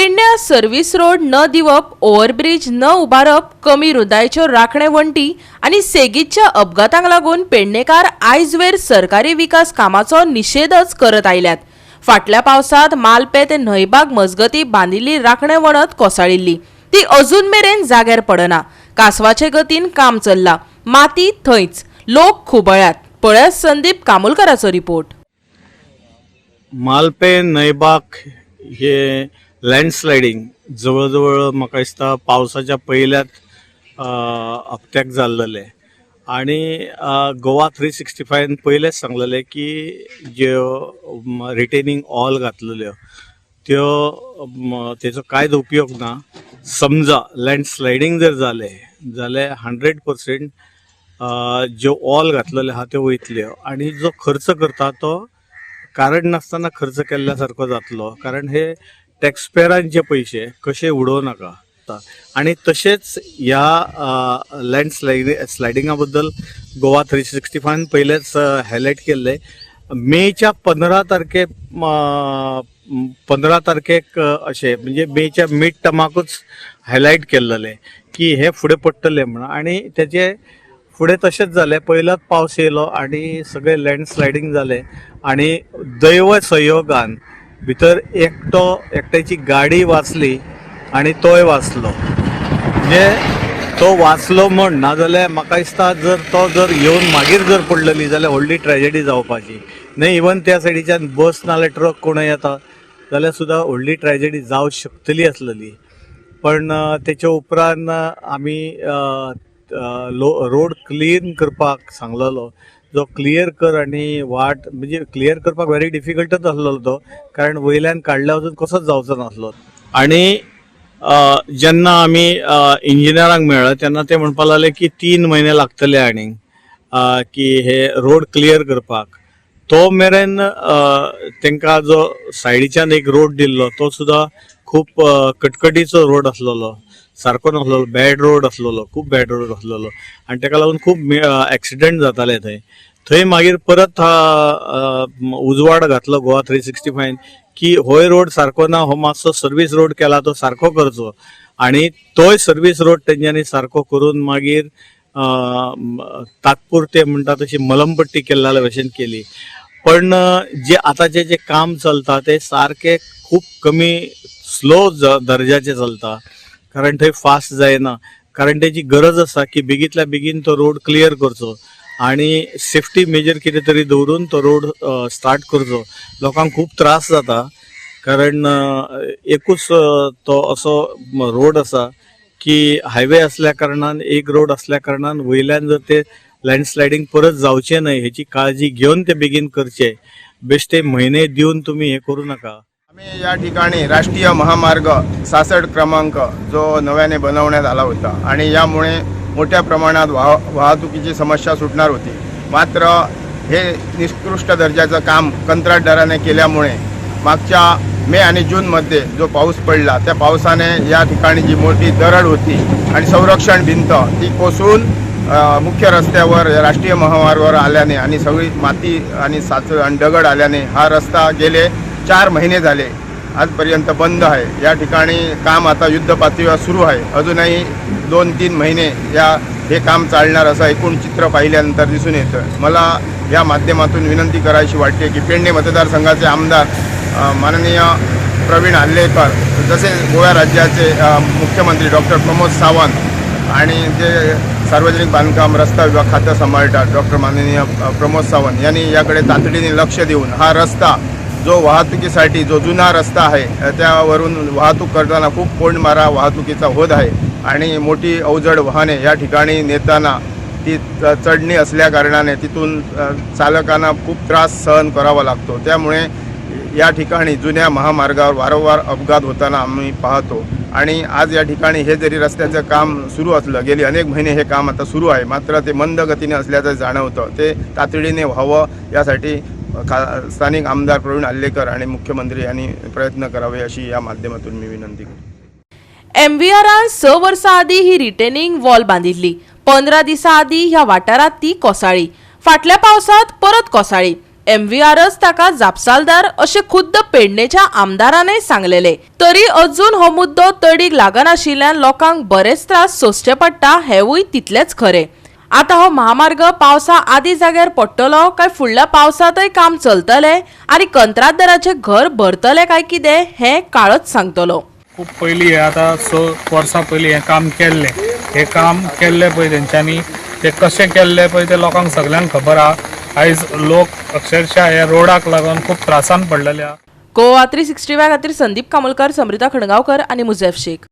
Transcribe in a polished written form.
पेडण्या service road न दिवप, ओव्हरब्रिज न उबारप, कमी रुंदायेच्यो राखणे वण्टी आनी सेगीतच्या अपघातांक लागून पेडणेकार आयजवेर सरकारी विकास कामाचो निषेधच करत आयल्यात। फाटल्या पावसात मालपे ते न्हयबाग मजगती बांदिल्ली राखणे वणत कोसळिल्ली, ती अजून मेरेन जाग्यार पडना। कासवाचे गतीन काम चल्ला, माती थंयच, लोक खुबळ्यात। पळयात संदीप कामोलकराचो रिपोर्ट। मालपे न्हयबाग हे लँडस्लायडिंग जवळ म्हाका दिसता पावसाच्या पहिल्याच हप्त्याक जाल्लेले आणि गोवा 365 पयलेच सांगलेले की ज्यो रिटेनिंग ऑल घातलेल्यो तेचो कांयच उपयोग ना। समजा लँडस्लायडिंग जर जालें जाल्यार 100% ज्यो ऑल घातलेल्यो आहा त्यो वयतल्यो आणि जो खर्च करता तो कारण नासतना खर्च केल्ल्या सारको जातलो, कारण हे टॅक्सपेयरांचे पैसे कशे उडोव नाका। आणि तशेंच ह्या स्लायडिंगा बद्दल गोवा 365 पयलेच हायलायट केल्ले। मेच्या 15 तारखेक अशें म्हणजे मेच्या मिड टर्माकूच हायलायट केल्लेले की हे फुडें पडटले म्हणून, आणि तेचे फुडें तशेंच जालें। पयलोच पावस येयलो आणि सगळे लँडस्लायडिंग जालें आणि दैव संयोगान भितर एकट्याची गाडी वाचली आणि तोय वाचलो। म्हणजे तो वाचलो म्हण ना जाल्यार म्हाका दिसता जर येवन मागीर जर पडलेली जाल्यार व्हडली ट्रॅजेडी जावपाची न्हय। इवन त्या सायडीच्यान बस नाल्यार ट्रक कोणय येता जाल्यार सुद्दां व्हडली ट्रॅजेडी जावंक शकतली आसलेली। पण तेच्या उपरांत आमी रोड क्लीन करपाक सांगलेलो, जो क्लियर कर आणि वाट म्हणजे क्लियर करपाक व्हेरी डिफिकल्टच आसलो तो, कारण वयल्यान काडल्या वचून कसोच जावचो नासलो। आणि जेन्ना आमी इंजिनियरांक मेळ्ळे तेन्ना ते म्हणपाक लागले की 3 म्हयने लागतले आनीक की हे रोड क्लियर करपाक। तो मेरेन तांकां जो सायडीच्यान एक रोड दिल्लो तो सुद्दां खूब कटकटीचो रोड आसलेलो, सारको नासलो, बॅड रोड आसलेलो, खूब बॅड रोड आसलेलो आणि ताका लागून खूब एक्सिडेंट जाताले थंय मागीर परत उजवाड घातलो गोवा 365 की होय रोड सारको ना, हो मातसो सर्वीस रोड केला तो सारको करचो, आणि तोय सर्वीस रोड तेंच्यांनी सारको करून मागीर तात्पुरते म्हणटा तशी मलमपट्टी केल्ल्या भशेन केली। पण जे आतांचे जे काम चलता ते सारखे खूप कमी स्लो दर्जाचे चलता, कारण थंय फास्ट जायना, कारण त्याची गरज आसा की बेगीतल्या बेगीन तो रोड क्लियर करचो आणि सेफ्टी मेजर कितें तरी दवरून तो रोड स्टार्ट करचो। लोकांक खूप त्रास जाता, कारण एकूच तो असो रोड आसा की हायवे असल्या कारणान, एक रोड असल्या कारणान वयल्यान जर ते लँडस्लायडिंग परत जावचे न्हय हेची काळजी घेवन ते बेगीन करचे, बेश्टे म्हयने दिवन तुम्ही हे करू नका। आम्ही या ठिकाणी राष्ट्रीय महामार्ग 66 क्रमांक जो नव्याने बनवण्यात आला होता आणि यामुळे मोठ्या प्रमाणात वाहतुकीची समस्या सुटणार होती। मात्र हे निकृष्ट दर्जाचं काम कंत्राटदाराने केल्यामुळे मागच्या मे आणि जूनमध्ये जो पाऊस पडला त्या पावसाने या ठिकाणी जी मोठी दरड होती आणि संरक्षण भिंत ती कोसळून मुख्य रस्त्यावर राष्ट्रीय महामार्गावर आल्याने आणि सगळी माती आणि आणि दगड आल्याने हा रस्ता गेले 4 महिने झाले आजपर्यंत बंद आहे। या ठिकाणी काम आता युद्धपातळीवर सुरू आहे, अजूनही 2-3 महिने हे काम चालणार असं एकूण चित्र पाहिल्यानंतर दिसून येतं। मला या माध्यमातून विनंती करायची वाटते की पेडणे मतदारसंघाचे आमदार माननीय प्रवीण हल्लेकर, जसे गोवा राज्याचे मुख्यमंत्री डॉक्टर प्रमोद सावंत आणि जे सार्वजनिक बांधकाम रस्ता विभाग खातं सांभाळतात डॉक्टर माननीय प्रमोद सावंत यांनी याकडे तातडीने लक्ष देऊन हा रस्ता जो वाहतुकीसाठी जो जुना रस्ता आहे त्यावरून वाहतूक करताना खूप कोंडमारा वाहतुकीचा होत आहे आणि मोठी अवजड वाहने या ठिकाणी नेताना ती चढणी असल्या कारणाने तिथून चालकांना खूप त्रास सहन करावा लागतो। त्यामुळे या ठिकाणी जुन्या महामार्गावर वारंवार अपघात होताना आम्ही पाहतो आणि आज या ठिकाणी हे जरी रस्त्याचं काम सुरू असलं, गेली अनेक महिने हे काम आता सुरू आहे, मात्र ते मंद गतीने असल्याचं जाणवतं। ते तातडीने व्हावं यासाठी स्थानिक आमदार प्रवीण हल्लेकर आणि मुख्यमंत्री यांनी प्रयत्न करावे अशी या माध्यमातून मी विनंती करतो। MVRान 6 वर्सां आदी ही रिटेनिंग वॉल बांदिल्ली। 15 दिसां आदी ह्या वाठारात ती कोसळ्ळी। फाटल्या पावसात परत कोसळ्ळी। MVRच ताका जापसालदार अशें खुद्द पेडणेच्या आमदारानय सांगलेले. तरी अजून हो मुद्दो तडीक लागनाशिल्ल्यान लोकांक बरेच त्रास सोंसचे पडटा हेवूय तितलेच खरे. आता हो महामार्ग पावसा आदी जाग्यार पडटलो काय फुडल्या पावसातय काम चलतले आनी कंत्राटदाराचे घर भरतले काय कितें हें काळच सांगतलो. खूप पयलीं हे आतां 6 वर्सां पयलीं हें काम केल्लें. हें काम केल्लें पळय तेंच्यांनी तें कशें केल्लें पळय तें लोकांक सगळ्यांक खबर आहा. आयज लोक अक्षरशः ह्या रोडाक लागून खूप त्रासान पडलेले आहा. गोवा 365 खातीर संदीप कामोलकर, समृता खणगांवकर आनी मुझेफ शेख.